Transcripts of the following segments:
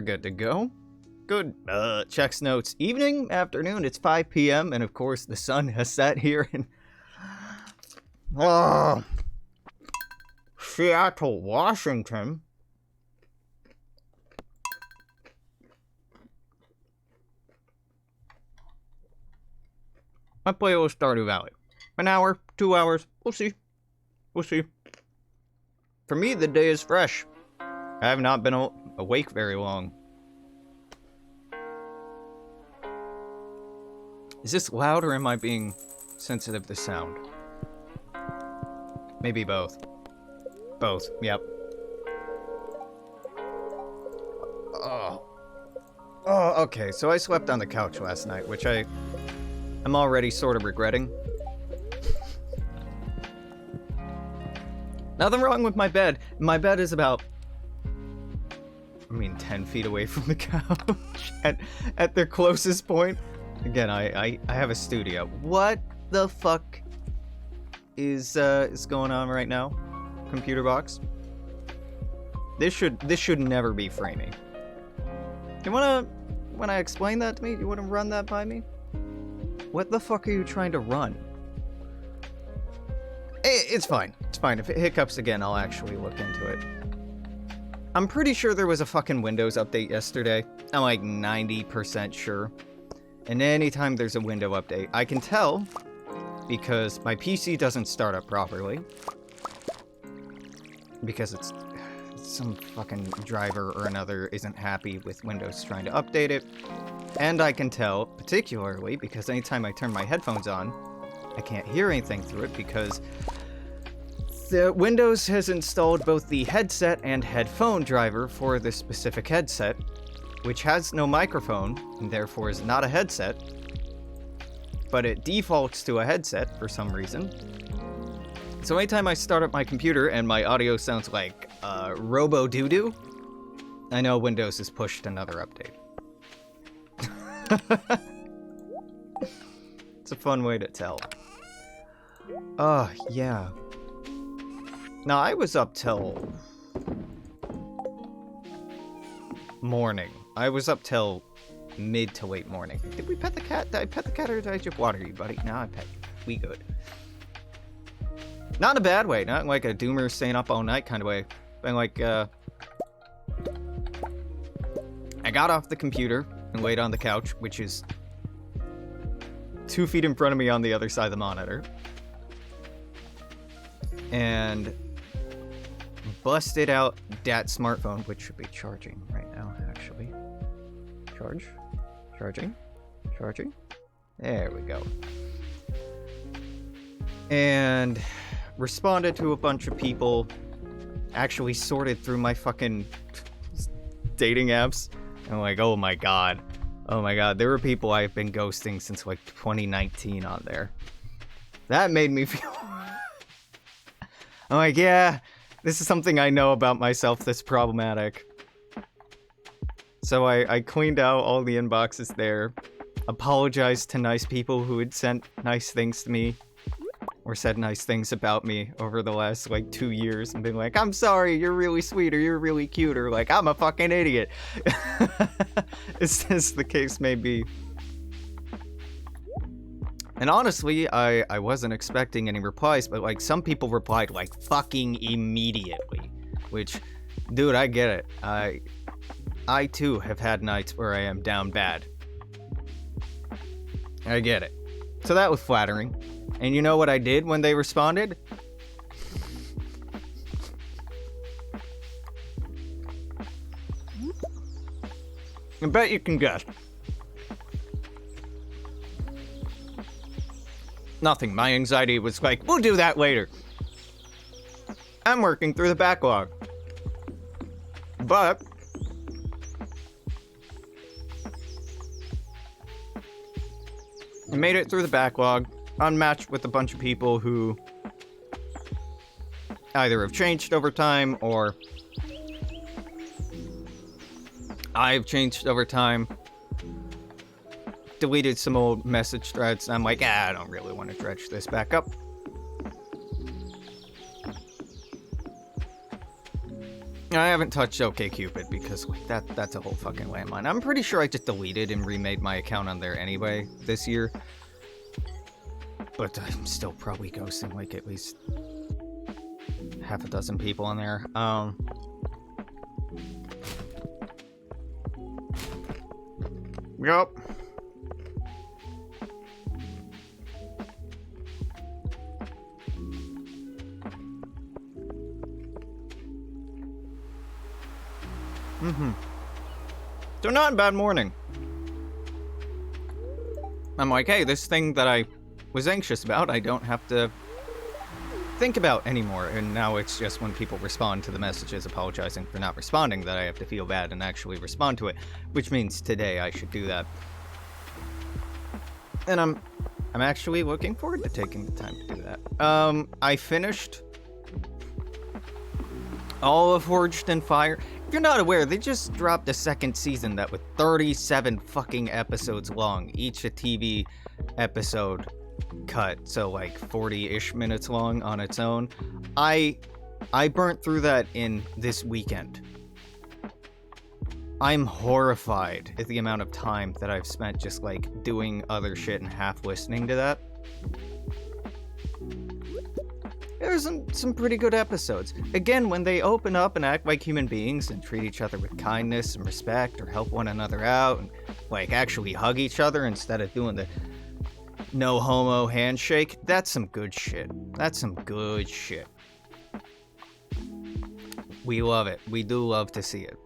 We're good to go. Good. Checks notes. Evening, afternoon, it's 5 p.m. and of course the sun has set here in Seattle, Washington. I play a little Stardew Valley. An hour, 2 hours, we'll see. We'll see. For me, the day is fresh. I have not been awake very long. Is this loud or am I being sensitive to sound? Maybe both. Both, yep. Oh. Oh, okay, so I slept on the couch last night, which I'm already sort of regretting. Nothing wrong with my bed. My bed is about, 10 feet away from the couch at their closest point. Again, I have a studio. What the fuck is going on right now? Computer box. This should never be framing. You wanna explain that to me? You wanna run that by me? What the fuck are you trying to run? It's fine. It's fine. If it hiccups again, I'll actually look into it. I'm pretty sure there was a fucking Windows update yesterday. I'm like 90% sure. And anytime there's a window update, I can tell because my PC doesn't start up properly. Because it's some fucking driver or another isn't happy with Windows trying to update it. And I can tell, particularly, because anytime I turn my headphones on, I can't hear anything through it because the Windows has installed both the headset and headphone driver for this specific headset, which has no microphone and therefore is not a headset, but it defaults to a headset for some reason. So anytime I start up my computer and my audio sounds like robo-doo-doo, I know Windows has pushed another update. It's a fun way to tell. Yeah. Now, I was up till morning. I was up till mid to late morning. Did we pet the cat? Did I pet the cat or did I just water you, buddy? No, I pet you. We good. Not in a bad way. Not in like a doomer staying up all night kind of way. But like, I got off the computer and laid on the couch, which is 2 feet in front of me on the other side of the monitor. And busted out that smartphone, which should be charging right now, actually. Charging. There we go. And responded to a bunch of people. Actually sorted through my fucking dating apps. And I'm like, oh my god. There were people I've been ghosting since like 2019 on there. That made me feel... I'm like, yeah, this is something I know about myself that's problematic. So I cleaned out all the inboxes there, apologized to nice people who had sent nice things to me, or said nice things about me over the last, like, 2 years, and been like, I'm sorry, you're really sweet, or you're really cute, or like, I'm a fucking idiot. As the case may be. And honestly, I wasn't expecting any replies, but like some people replied like fucking immediately. Which, dude, I get it. I too have had nights where I am down bad. I get it. So that was flattering. And you know what I did when they responded? I bet you can guess. Nothing. My anxiety was like, we'll do that later. I'm working through the backlog. But I made it through the backlog, unmatched with a bunch of people who either have changed over time or I've changed over time. Deleted some old message threads. I'm like, I don't really want to dredge this back up. I haven't touched OkCupid because like, that's a whole fucking landmine. I'm pretty sure I just deleted and remade my account on there anyway this year. But I'm still probably ghosting like at least half a dozen people on there. Yup. So not a bad morning. I'm like, hey, this thing that I was anxious about, I don't have to think about anymore. And now it's just when people respond to the messages apologizing for not responding that I have to feel bad and actually respond to it. Which means today I should do that. And I'm actually looking forward to taking the time to do that. I finished all of Forged in Fire. If you're not aware, they just dropped a second season that was 37 fucking episodes long, each a TV episode cut, so like 40-ish minutes long on its own. I burnt through that in this weekend. I'm horrified at the amount of time that I've spent just like doing other shit and half listening to that. There's some pretty good episodes. Again, when they open up and act like human beings and treat each other with kindness and respect or help one another out and like actually hug each other instead of doing the no homo handshake, that's some good shit. That's some good shit. We love it. We do love to see it.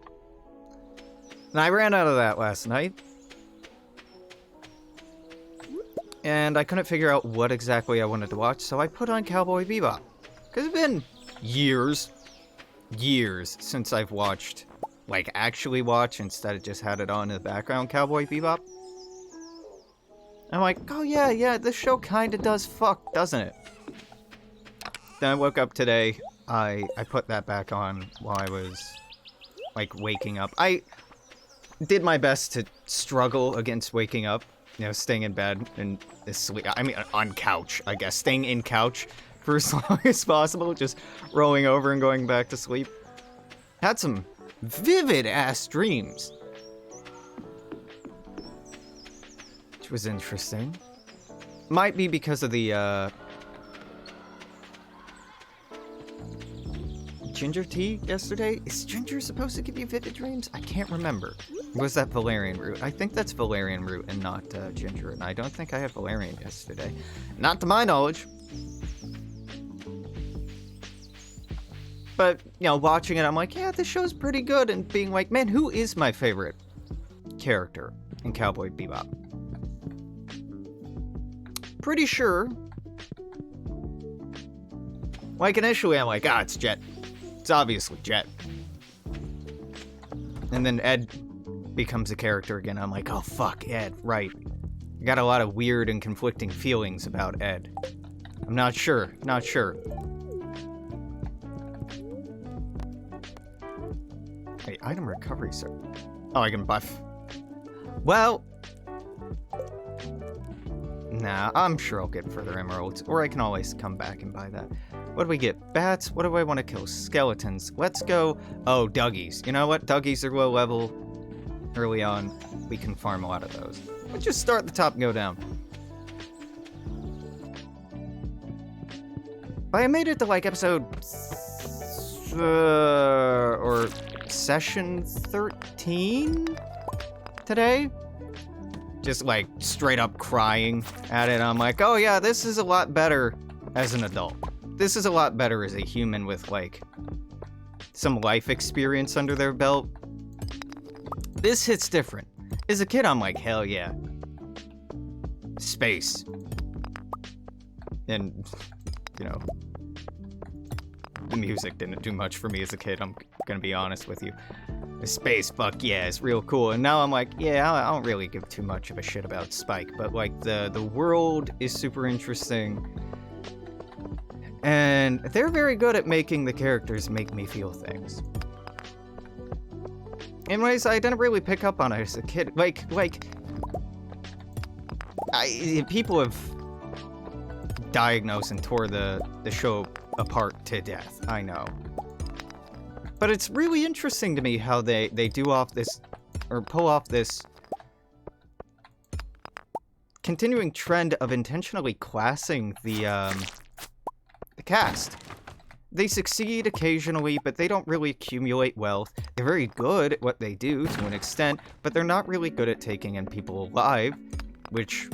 And I ran out of that last night. And I couldn't figure out what exactly I wanted to watch, so I put on Cowboy Bebop. Because it's been years since I've watched, like actually watched, instead of just had it on in the background, Cowboy Bebop. I'm like, oh yeah, this show kinda does fuck, doesn't it? Then I woke up today, I put that back on while I was, like, waking up. I did my best to struggle against waking up. You know, staying in bed and sleep. I mean, on couch, I guess. Staying in couch for as long as possible. Just rolling over and going back to sleep. Had some vivid-ass dreams. Which was interesting. Might be because of the, ginger tea yesterday? Is ginger supposed to give you vivid dreams? I can't remember. Was that valerian root? I think that's valerian root and not ginger, and I don't think I had valerian yesterday. Not to my knowledge. But, you know, watching it, I'm like, yeah, this show's pretty good, and being like, man, who is my favorite character in Cowboy Bebop? Pretty sure. Like, initially, I'm like, it's Jet. It's obviously Jet. And then Ed becomes a character again. I'm like, oh fuck, Ed, right. I got a lot of weird and conflicting feelings about Ed. I'm not sure. Hey, item recovery, sir. Oh, I can buff. Well, nah, I'm sure I'll get further emeralds, or I can always come back and buy that. What do we get? Bats? What do I want to kill? Skeletons. Let's go. Oh, Duggies. You know what? Duggies are low level. Early on, we can farm a lot of those. Let's just start at the top and go down. I made it to like episode... or session 13 today? Just like straight up crying at it. I'm like, oh yeah, this is a lot better as an adult. This is a lot better as a human with, like, some life experience under their belt. This hits different. As a kid, I'm like, hell yeah. Space. And, you know, the music didn't do much for me as a kid, I'm gonna be honest with you. The space, fuck yeah, it's real cool. And now I'm like, yeah, I don't really give too much of a shit about Spike, but, like, the world is super interesting. And they're very good at making the characters make me feel things. In ways I didn't really pick up on it as a kid. People have diagnosed and tore the show apart to death, I know. But it's really interesting to me how they do off this, or pull off this continuing trend of intentionally classing the cast. They succeed occasionally, but they don't really accumulate wealth. They're very good at what they do to an extent, but they're not really good at taking in people alive, which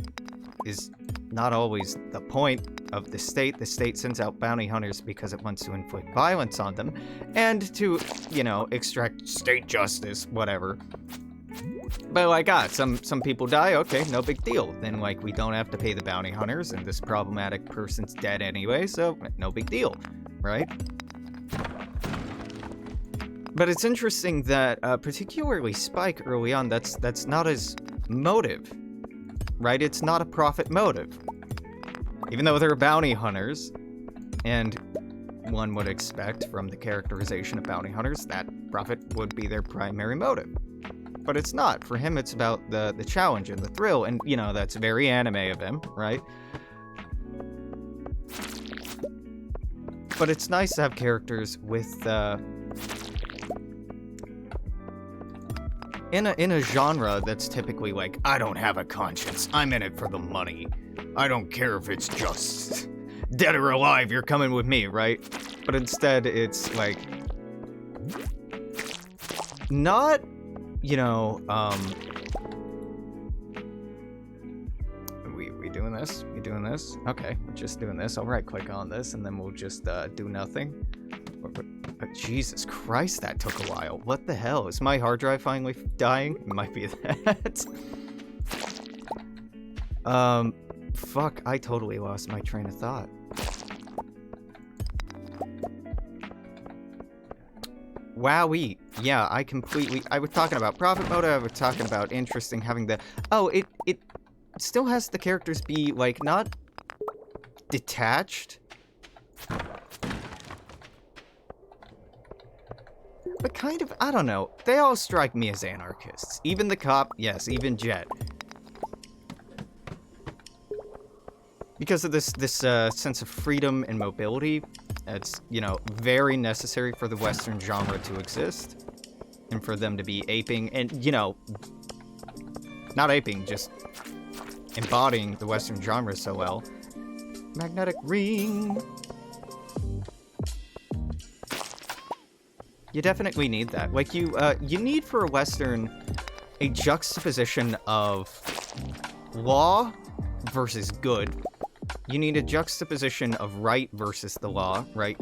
is not always the point of the state. The state sends out bounty hunters because it wants to inflict violence on them, and to, you know, extract state justice, whatever. But like, some people die, okay, no big deal. Then, like, we don't have to pay the bounty hunters, and this problematic person's dead anyway, so no big deal, right? But it's interesting that, particularly Spike early on, that's not his motive, right? It's not a profit motive. Even though they're bounty hunters, and one would expect from the characterization of bounty hunters that profit would be their primary motive. But it's not. For him, it's about the challenge and the thrill, and, you know, that's very anime of him, right? But it's nice to have characters with, in a genre that's typically like, I don't have a conscience, I'm in it for the money. I don't care if it's just dead or alive, you're coming with me, right? But instead, it's like, not, you know, we doing this? We doing this? Okay, we're just doing this. I'll right click on this and then we'll just do nothing. Jesus Christ, that took a while. What the hell? Is my hard drive finally dying? It might be that. Fuck, I totally lost my train of thought. Wowee. Yeah, I was talking about profit mode, I was talking about interesting having the... Oh, it still has the characters be, like, not detached, but kind of, I don't know. They all strike me as anarchists. Even the cop, yes, even Jet. Because of this sense of freedom and mobility, it's, you know, very necessary for the Western genre to exist. And for them to be aping, and, you know, not aping, just embodying the Western genre so well. Magnetic ring! You definitely need that. Like, you need for a Western a juxtaposition of law versus good. You need a juxtaposition of right versus the law, right?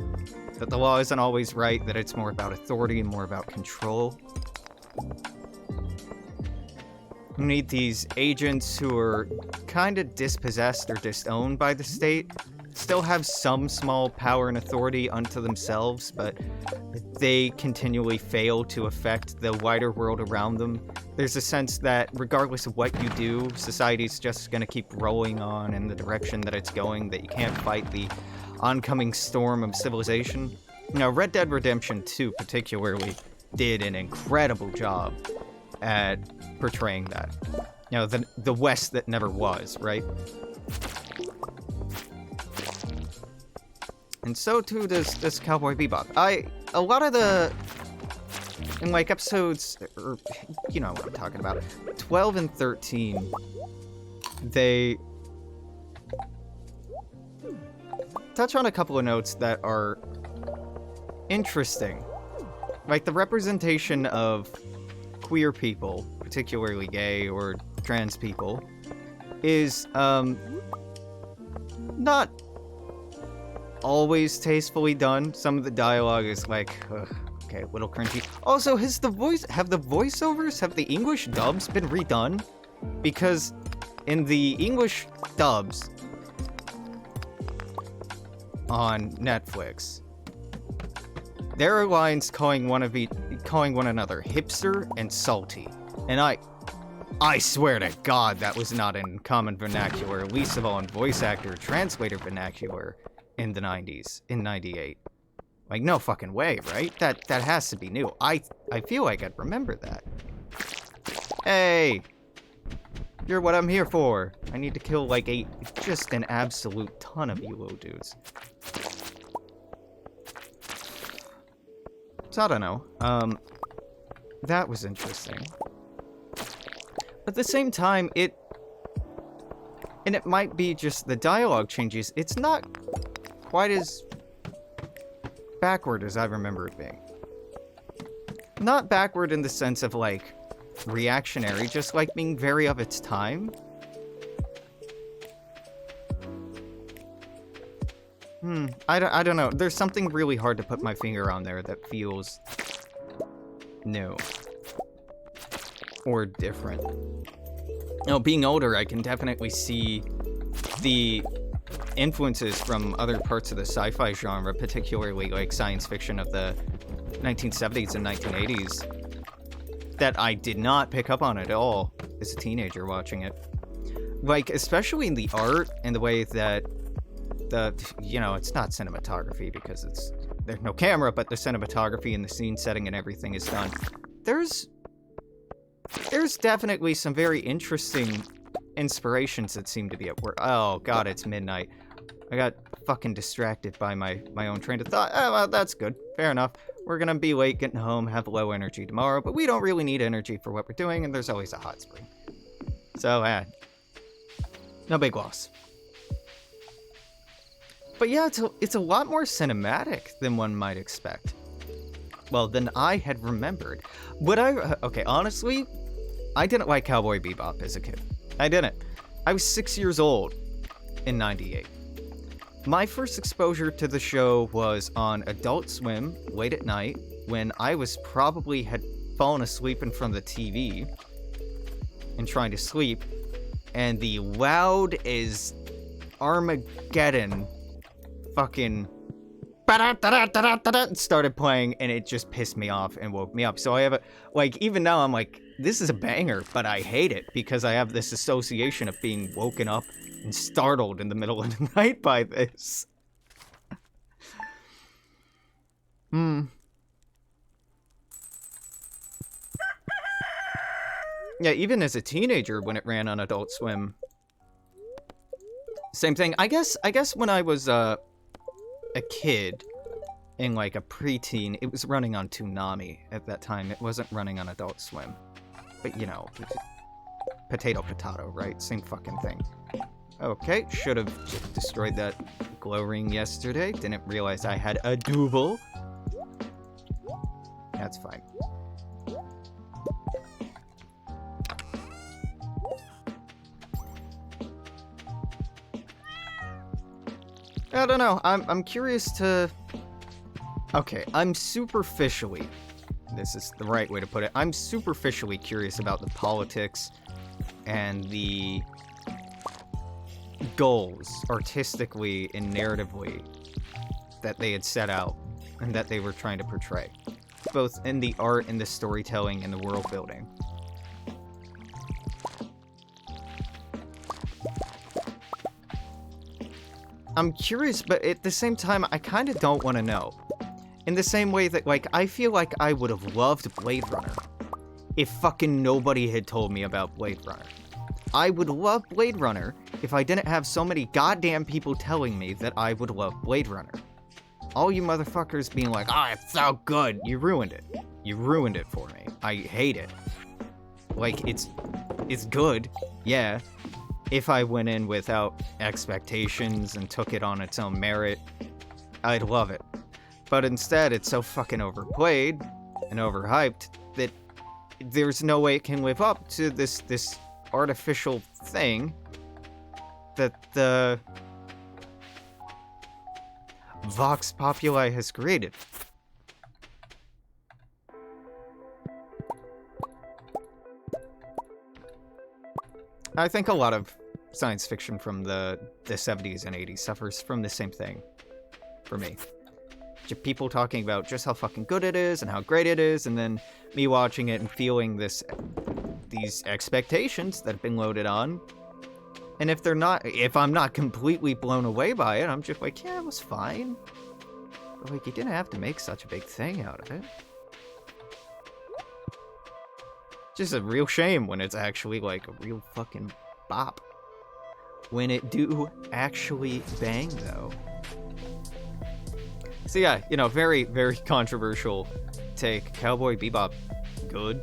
That the law isn't always right, that it's more about authority and more about control. You need these agents who are kind of dispossessed or disowned by the state, still have some small power and authority unto themselves, but they continually fail to affect the wider world around them. There's a sense that regardless of what you do, society's just going to keep rolling on in the direction that it's going, that you can't fight the oncoming storm of civilization. Now, Red Dead Redemption 2 particularly did an incredible job at portraying that. You know, the West that never was, right? And so too does this Cowboy Bebop. A lot of the, in like episodes, or, you know what I'm talking about, 12 and 13, they touch on a couple of notes that are interesting. Like the representation of queer people, particularly gay or trans people, is, not always tastefully done. Some of the dialogue is like, ugh, okay, a little cringy. Also, have the voiceovers, have the English dubs been redone? Because in the English dubs on Netflix, there are lines calling one another hipster and salty. And I swear to God that was not in common vernacular, least of all in voice actor translator vernacular in the 90s, in 98. Like, no fucking way, right? That has to be new. I feel like I'd remember that. Hey! You're what I'm here for. I need to kill, like, just an absolute ton of you little dudes. So I don't know. That was interesting. At the same time, it might be just the dialogue changes. It's not quite as backward as I remember it being. Not backward in the sense of, like, reactionary, just, like, being very of its time. I don't know. There's something really hard to put my finger on there that feels new. Or different. You know, being older, I can definitely see the influences from other parts of the sci-fi genre, particularly, like, science fiction of the 1970s and 1980s, that I did not pick up on at all as a teenager watching it. Like, especially in the art and the way that you know, it's not cinematography because there's no camera, but the cinematography and the scene setting and everything is done. There's definitely some very interesting inspirations that seem to be at work. Oh god, it's midnight. I got fucking distracted by my own train of thought. Oh, well, that's good. Fair enough. We're gonna be late getting home, have low energy tomorrow, but we don't really need energy for what we're doing, and there's always a hot spring. So, no big loss. But yeah, it's a lot more cinematic than one might expect. Well, than I had remembered. Okay, honestly, I didn't like Cowboy Bebop as a kid. I didn't. I was 6 years old in '98. My first exposure to the show was on Adult Swim late at night when I was probably had fallen asleep in front of the TV and trying to sleep, and the loud as Armageddon fucking started playing, and it just pissed me off and woke me up. So I have a, like, even now I'm like, this is a banger, but I hate it because I have this association of being woken up and startled in the middle of the night by this. Yeah, even as a teenager when it ran on Adult Swim, same thing. I guess when I was a kid, in like a preteen, it was running on Toonami at that time. It wasn't running on Adult Swim. But you know, potato, right? Same fucking thing. Okay, should have destroyed that glow ring yesterday. Didn't realize I had a double. That's fine. I don't know. I'm curious to... Okay, I'm superficially... This is the right way to put it. I'm superficially curious about the politics and the goals, artistically and narratively, that they had set out and that they were trying to portray, both in the art and the storytelling and the world building. I'm curious, but at the same time, I kind of don't want to know. In the same way that, like, I feel like I would have loved Blade Runner if fucking nobody had told me about Blade Runner. I would love Blade Runner if I didn't have so many goddamn people telling me that I would love Blade Runner. All you motherfuckers being like, oh, it's so good. You ruined it. You ruined it for me. I hate it. Like, it's good, yeah. If I went in without expectations and took it on its own merit, I'd love it. But instead, it's so fucking overplayed and overhyped that there's no way it can live up to this artificial thing that the Vox Populi has created. I think a lot of science fiction from the 70s and 80s suffers from the same thing, for me. Just people talking about just how fucking good it is and how great it is, and then me watching it and feeling these expectations that have been loaded on. And if I'm not completely blown away by it, I'm just like, yeah, it was fine. But like, you didn't have to make such a big thing out of it. Just a real shame when it's actually like a real fucking bop. When it do actually bang, though. So yeah, you know, very, very controversial take. Cowboy Bebop, good.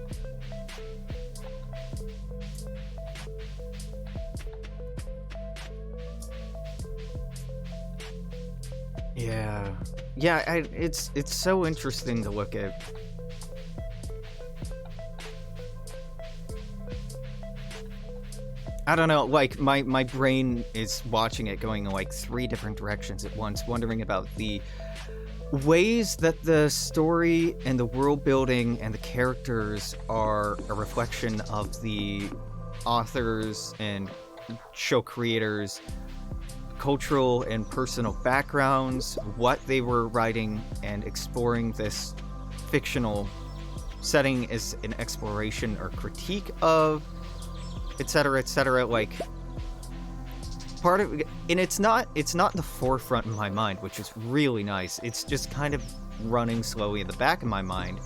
Yeah. Yeah, it's so interesting to look at. I don't know, like, my brain is watching it going in, like, 3 different directions at once, wondering about the ways that the story and the world building and the characters are a reflection of the authors and show creators' cultural and personal backgrounds, what they were writing, and exploring this fictional setting as an exploration or critique of, etc., etc. Like, part of, and it's not the forefront in my mind, which is really nice. It's just kind of running slowly in the back of my mind,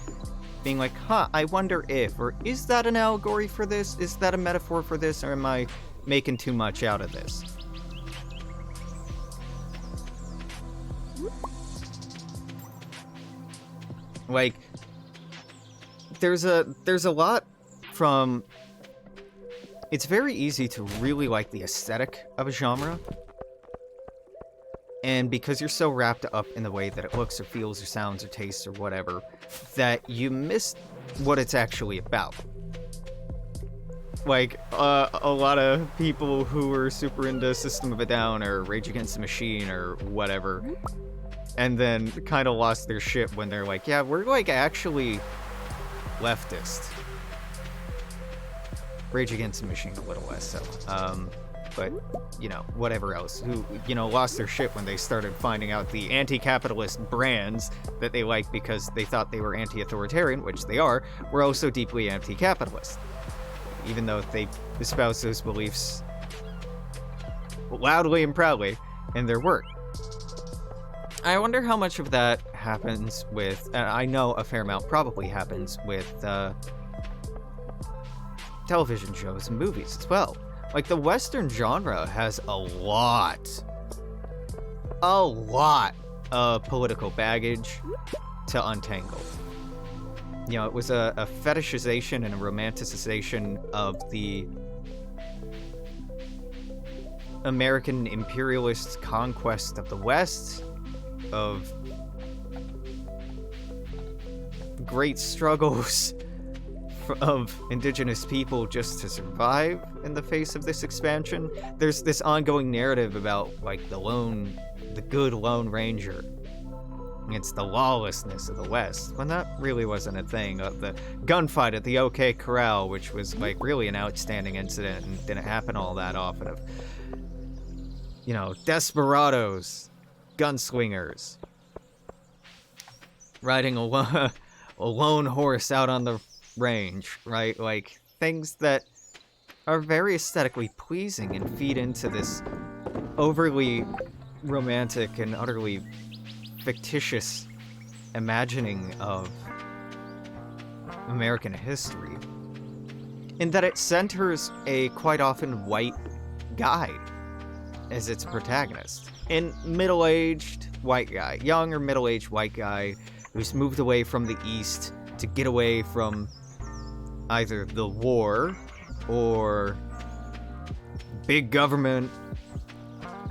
being like, huh, I wonder if, or is that an allegory for this? Is that a metaphor for this? Or am I making too much out of this? Like, there's a lot from... It's very easy to really like the aesthetic of a genre. And because you're so wrapped up in the way that it looks or feels or sounds or tastes or whatever, that you miss what it's actually about. Like, a lot of people who are super into System of a Down or Rage Against the Machine or whatever, and then kind of lost their shit when they're like, yeah, we're, like, actually leftist. Rage Against the Machine a little less so. But, you know, whatever else. Who, you know, lost their shit when they started finding out the anti-capitalist brands that they liked because they thought they were anti-authoritarian, which they are, were also deeply anti-capitalist. Even though they espouse those beliefs loudly and proudly in their work. I wonder how much of that happens with, and I know a fair amount probably happens with, television shows and movies as well. Like, the Western genre has a lot of political baggage to untangle. You know, it was a fetishization and a romanticization of the American imperialist conquest of the West, of great struggles of indigenous people just to survive in the face of this expansion. There's this ongoing narrative about, like, the good Lone Ranger against the lawlessness of the West, when that really wasn't a thing. The gunfight at the OK Corral, which was, like, really an outstanding incident and didn't happen all that often, of, you know, desperados, gunslingers, riding a lone horse out on the range, right? Like, things that are very aesthetically pleasing and feed into this overly romantic and utterly fictitious imagining of American history, in that it centers a quite often white guy as its protagonist. A middle-aged white guy, young or middle-aged white guy who's moved away from the East to get away from either the war or big government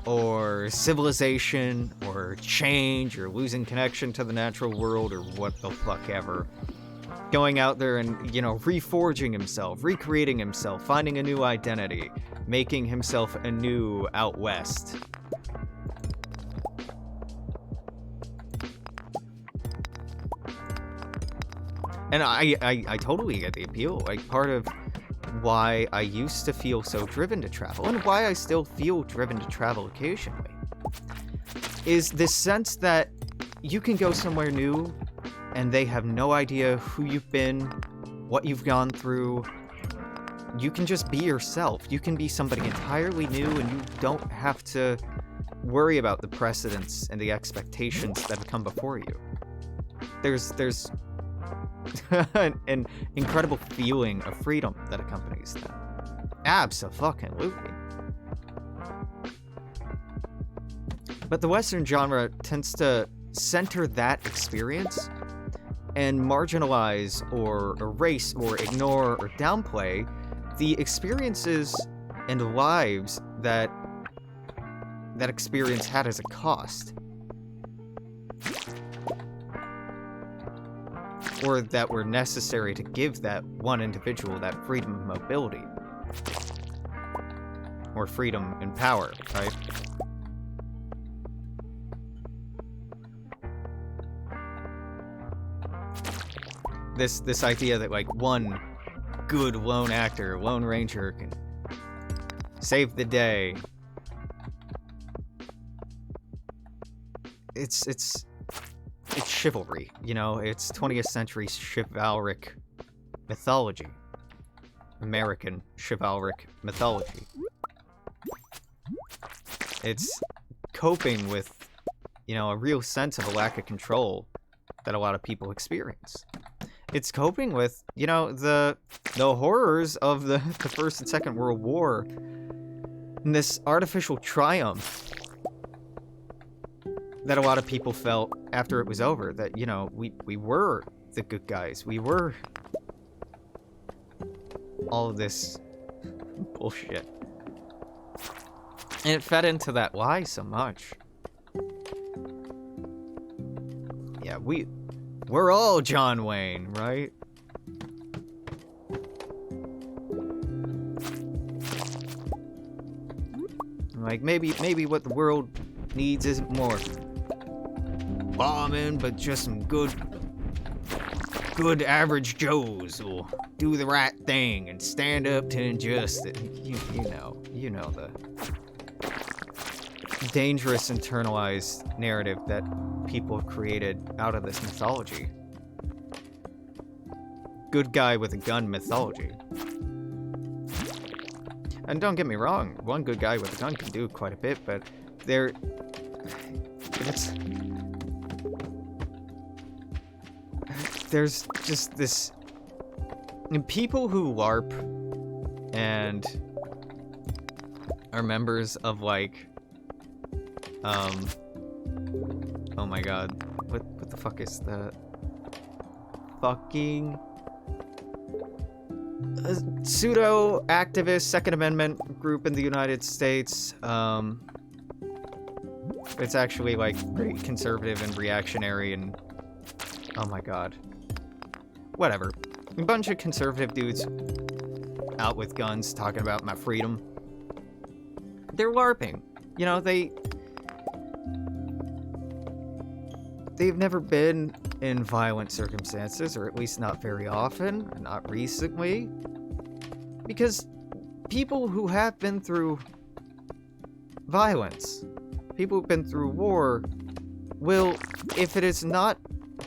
or civilization or change or losing connection to the natural world or what the fuck ever. Going out there and, you know, reforging himself, recreating himself, finding a new identity, making himself anew out west. And I totally get the appeal. Like, part of why I used to feel so driven to travel, and why I still feel driven to travel occasionally, is this sense that you can go somewhere new and they have no idea who you've been, what you've gone through. You can just be yourself. You can be somebody entirely new, and you don't have to worry about the precedents and the expectations that have come before you. There's an incredible feeling of freedom that accompanies that. Abso-fucking-lutely. But the Western genre tends to center that experience and marginalize or erase or ignore or downplay the experiences and lives that that experience had as a cost. Or that were necessary to give that one individual that freedom of mobility. Or freedom and power, right? This idea that, like, one good lone actor, lone ranger can save the day. It's chivalry, you know? It's 20th century chivalric mythology. American chivalric mythology. It's coping with, you know, a real sense of a lack of control that a lot of people experience. It's coping with, you know, the horrors of the First and Second World War and this artificial triumph that a lot of people felt after it was over. That, you know, we were the good guys. We were all of this bullshit. And it fed into that lie so much. Yeah, we're all John Wayne, right? Like, maybe what the world needs isn't more bombing, but just some good average Joes who'll do the right thing and stand up to injustice. You know the dangerous internalized narrative that people have created out of this mythology. Good guy with a gun mythology. And don't get me wrong, one good guy with a gun can do quite a bit, but there's just this... People who LARP and are members of, like, oh my god, what the fuck is the fucking pseudo-activist Second Amendment group in the United States? It's actually, like, pretty conservative and reactionary and... oh my god. Whatever. A bunch of conservative dudes out with guns talking about my freedom. They're LARPing. You know, they've never been in violent circumstances, or at least not very often, or not recently. Because people who have been through violence, people who've been through war, will, if it is not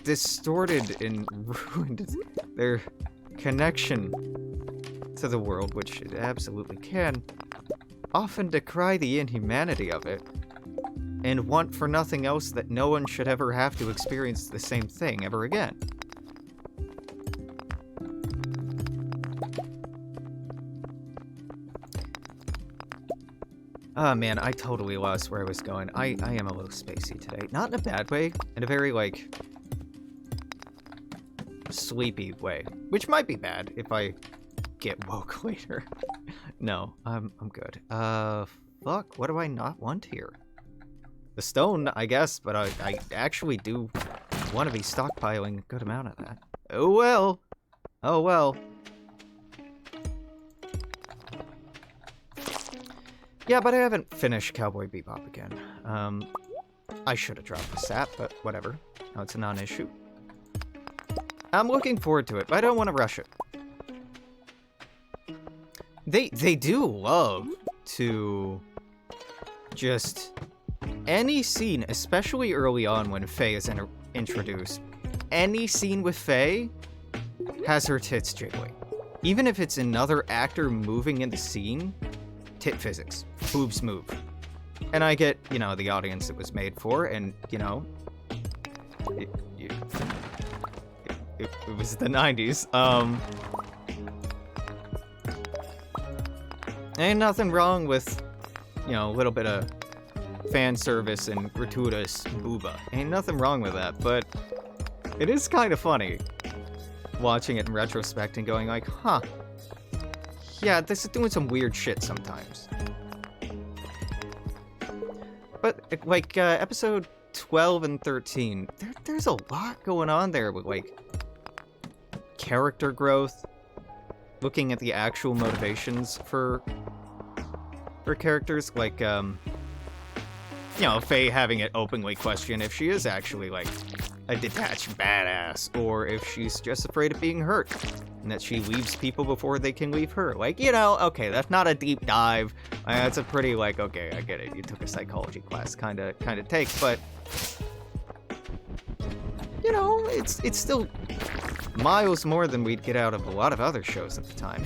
distorted and ruined their connection to the world, which it absolutely can, often decry the inhumanity of it, and want for nothing else that no one should ever have to experience the same thing ever again. Oh man, I totally lost where I was going. I am a little spacey today. Not in a bad way, in a very, like, sleepy way. Which might be bad if I get woke later. No, I'm good. Fuck, what do I not want here? The stone, I guess, but I actually do want to be stockpiling a good amount of that. Oh well. Oh well. Yeah, but I haven't finished Cowboy Bebop again. I should have dropped the sap, but whatever. No, it's a non-issue. I'm looking forward to it, but I don't want to rush it. They do love to just... any scene, especially early on when Faye is introduced, any scene with Faye has her tits jiggling. Even if it's another actor moving in the scene, tit physics, boobs move. And I get, you know, the audience it was made for, and, you know, it was the 90s. Ain't nothing wrong with, you know, a little bit of fan service and gratuitous booba. Ain't nothing wrong with that, but it is kind of funny watching it in retrospect and going like, huh, yeah, this is doing some weird shit sometimes. But, like, episode 12 and 13, there's a lot going on there with, like, character growth, looking at the actual motivations for characters, like, you know, Faye having it openly question if she is actually, like, a detached badass, or if she's just afraid of being hurt, and that she leaves people before they can leave her. Like, you know, okay, that's not a deep dive. That's a pretty, like, okay, I get it, you took a psychology class kind of take, but, you know, it's still miles more than we'd get out of a lot of other shows at the time.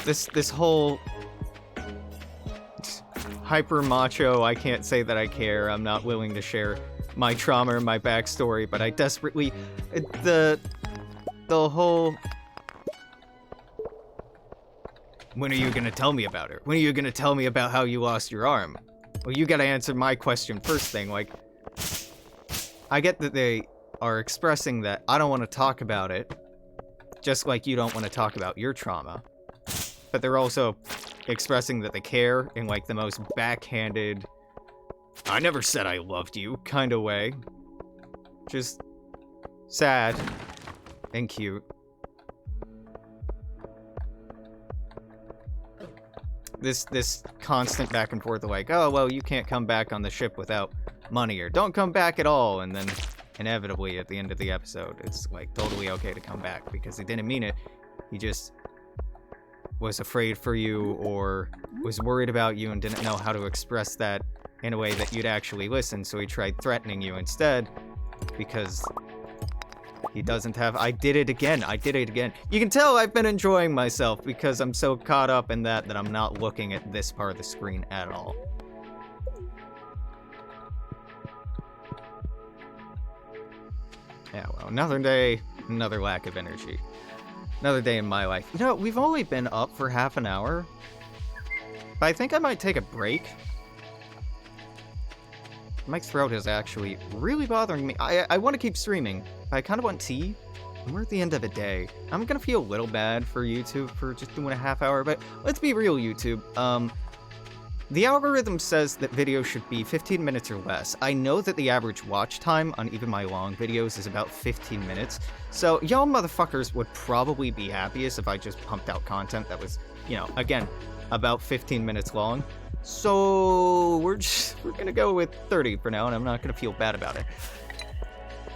This whole hyper macho, I can't say that I care, I'm not willing to share my trauma or my backstory, but I desperately, the whole, when are you gonna tell me about her? When are you gonna tell me about how you lost your arm? Well, you gotta answer my question first thing, like, I get that they are expressing that I don't want to talk about it, just like you don't want to talk about your trauma, but they're also expressing that they care in, like, the most backhanded, I never said I loved you kind of way. Just sad and cute. This constant back and forth of, like, oh, well, you can't come back on the ship without money, or don't come back at all, and then inevitably at the end of the episode, it's, like, totally okay to come back because he didn't mean it. He just was afraid for you, or was worried about you and didn't know how to express that in a way that you'd actually listen, so he tried threatening you instead, because he doesn't have— I did it again. You can tell I've been enjoying myself because I'm so caught up in that I'm not looking at this part of the screen at all. Yeah, well, another day, another lack of energy. Another day in my life. You know, we've only been up for half an hour, but I think I might take a break. My throat is actually really bothering me. I want to keep streaming, but I kind of want tea. And we're at the end of the day. I'm gonna feel a little bad for YouTube for just doing a half hour, but let's be real, YouTube. The algorithm says that videos should be 15 minutes or less. I know that the average watch time on even my long videos is about 15 minutes, so y'all motherfuckers would probably be happiest if I just pumped out content that was, you know, again, about 15 minutes long. So we're gonna go with 30 for now, and I'm not gonna feel bad about it.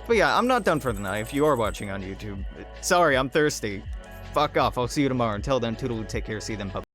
But yeah, I'm not done for the night. If you are watching on YouTube, sorry, I'm thirsty. Fuck off, I'll see you tomorrow. Until then, toodaloo, take care, see them,